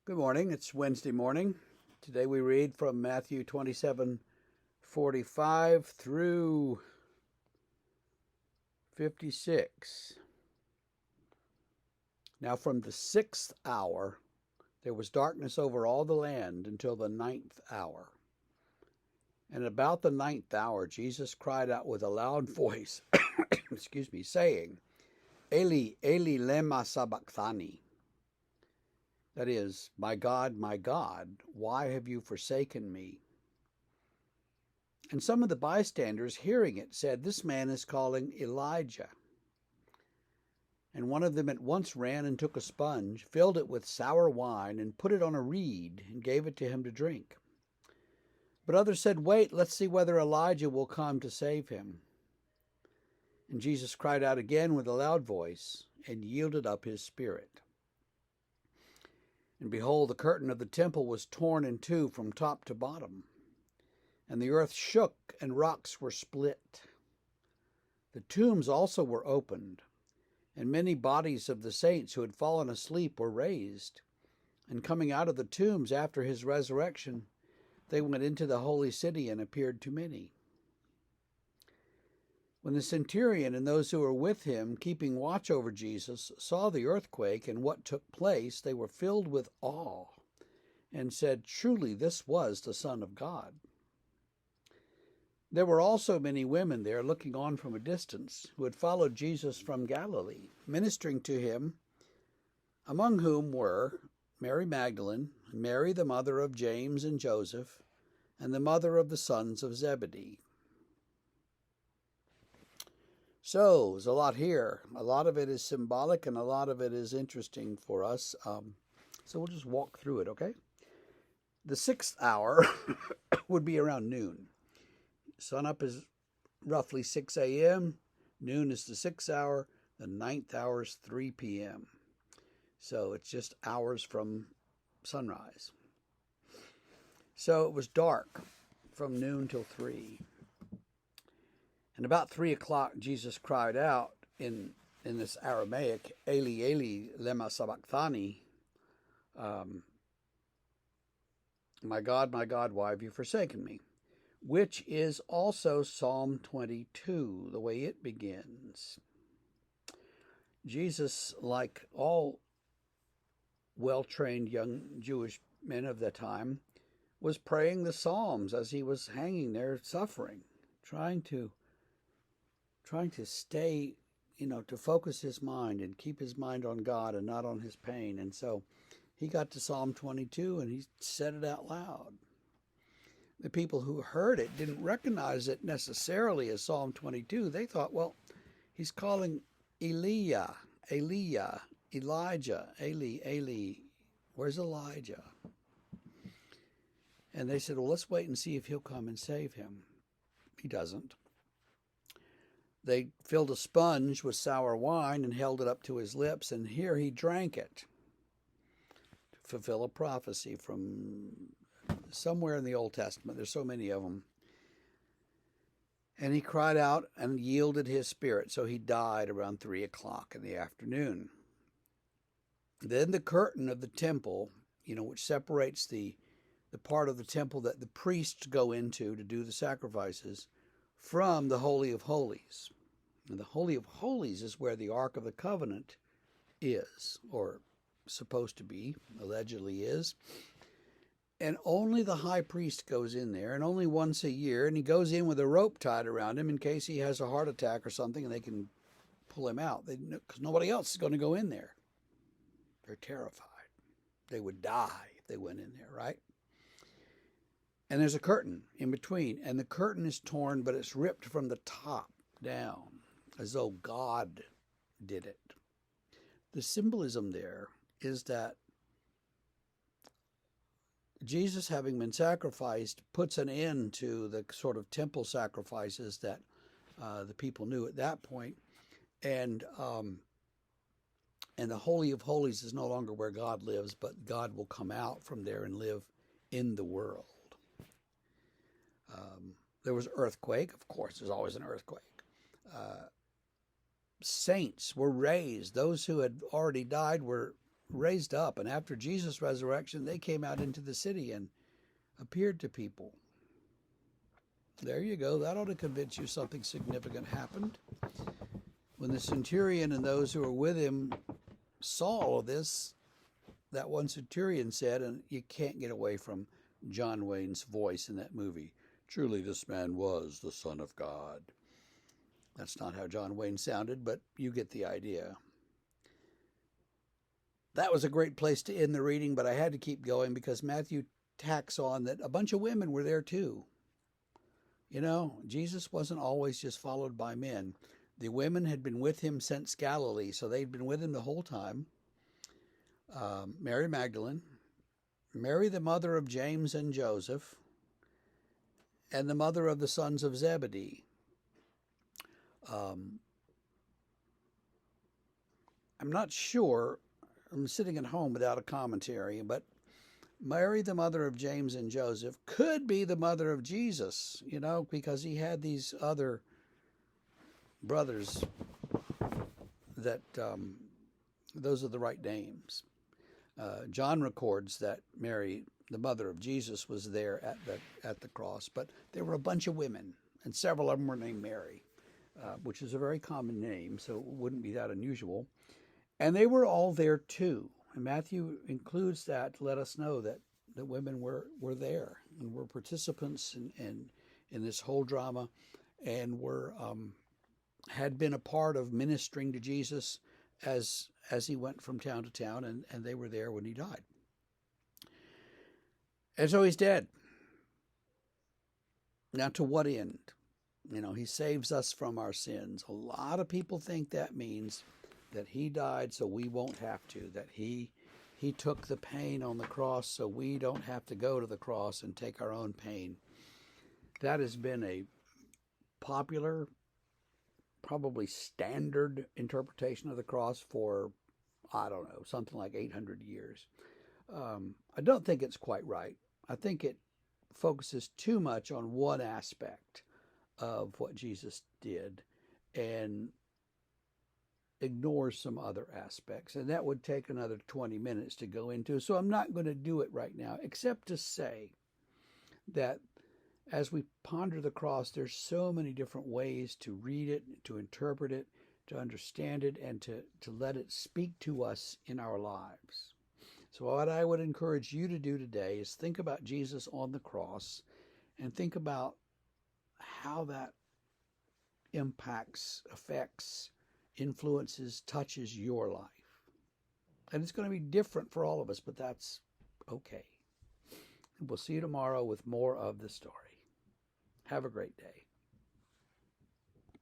Good morning. It's Wednesday morning. Today we read from Matthew 27:45 through 56. Now from the 6th hour there was darkness over all the land until the 9th hour. And about the 9th hour Jesus cried out with a loud voice, saying, Eli, Eli, lema sabachthani. That is, my God, why have you forsaken me? And some of the bystanders, hearing it, said, This man is calling Elijah. And one of them at once ran and took a sponge, filled it with sour wine, and put it on a reed, and gave it to him to drink. But others said, Wait, let's see whether Elijah will come to save him. And Jesus cried out again with a loud voice, and yielded up his spirit. And behold, the curtain of the temple was torn in two from top to bottom, and the earth shook, and rocks were split. The tombs also were opened, and many bodies of the saints who had fallen asleep were raised. And coming out of the tombs after his resurrection, they went into the holy city and appeared to many. When the centurion and those who were with him, keeping watch over Jesus, saw the earthquake and what took place, they were filled with awe and said, Truly, this was the Son of God. There were also many women there looking on from a distance, who had followed Jesus from Galilee, ministering to him, among whom were Mary Magdalene, Mary the mother of James and Joseph, and the mother of the sons of Zebedee. So there's a lot here. A lot of it is symbolic and a lot of it is interesting for us. So we'll just walk through it, okay? The 6th hour would be around noon. Sunup is roughly 6 a.m. Noon is the 6th hour. The 9th hour is 3 p.m. So it's just hours from sunrise. So it was dark from noon till 3. And about 3 o'clock, Jesus cried out in this Aramaic, Eli, Eli, lema sabachthani. My God, why have you forsaken me? Which is also Psalm 22, the way it begins. Jesus, like all well-trained young Jewish men of the time, was praying the Psalms as he was hanging there suffering, trying to stay, to focus his mind and keep his mind on God and not on his pain. And so he got to Psalm 22 and he said it out loud. The people who heard it didn't recognize it necessarily as Psalm 22. They thought, well, he's calling Elijah, Eli, Eli, where's Elijah? And they said, well, let's wait and see if he'll come and save him. He doesn't. They filled a sponge with sour wine and held it up to his lips, and here he drank it to fulfill a prophecy from somewhere in the Old Testament. There's so many of them. And he cried out and yielded his spirit, so he died around 3 o'clock in the afternoon. Then the curtain of the temple, which separates the part of the temple that the priests go into to do the sacrifices, from the Holy of Holies. And the Holy of Holies is where the Ark of the Covenant is, or supposed to be, allegedly is. And only the high priest goes in there, and only once a year, and he goes in with a rope tied around him in case he has a heart attack or something, and they can pull him out, because nobody else is going to go in there. They're terrified. They would die if they went in there, right? And there's a curtain in between, and the curtain is torn, but it's ripped from the top down, as though God did it. The symbolism there is that Jesus, having been sacrificed, puts an end to the sort of temple sacrifices that the people knew at that point, and the Holy of Holies is no longer where God lives, but God will come out from there and live in the world. There was an earthquake. Of course, there's always an earthquake. Saints were raised. Those who had already died were raised up. And after Jesus' resurrection, they came out into the city and appeared to people. There you go. That ought to convince you something significant happened. When the centurion and those who were with him saw all of this, that one centurion said, and you can't get away from John Wayne's voice in that movie, "Truly this man was the Son of God." That's not how John Wayne sounded, but you get the idea. That was a great place to end the reading, but I had to keep going because Matthew tacks on that a bunch of women were there too. You know, Jesus wasn't always just followed by men. The women had been with him since Galilee, so they'd been with him the whole time. Mary Magdalene, Mary the mother of James and Joseph, and the mother of the sons of Zebedee. I'm not sure. I'm sitting at home without a commentary, but Mary, the mother of James and Joseph, could be the mother of Jesus, you know, because he had these other brothers that those are the right names. John records that Mary, the mother of Jesus, was there at the cross, but there were a bunch of women, and several of them were named Mary, which is a very common name, so it wouldn't be that unusual. And they were all there too. And Matthew includes that to let us know that the women were there and were participants in this whole drama, and were had been a part of ministering to Jesus as he went from town to town, and they were there when he died. And so he's dead. Now, to what end? You know, he saves us from our sins. A lot of people think that means that he died so we won't have to, that he took the pain on the cross so we don't have to go to the cross and take our own pain. That has been a popular, probably standard interpretation of the cross for, I don't know, something like 800 years. I don't think it's quite right. I think it focuses too much on one aspect of what Jesus did and ignores some other aspects. And that would take another 20 minutes to go into. So I'm not going to do it right now, except to say that as we ponder the cross, there's so many different ways to read it, to interpret it, to understand it, and to let it speak to us in our lives. So what I would encourage you to do today is think about Jesus on the cross and think about how that impacts, affects, influences, touches your life. And it's going to be different for all of us, but that's okay. And we'll see you tomorrow with more of the story. Have a great day.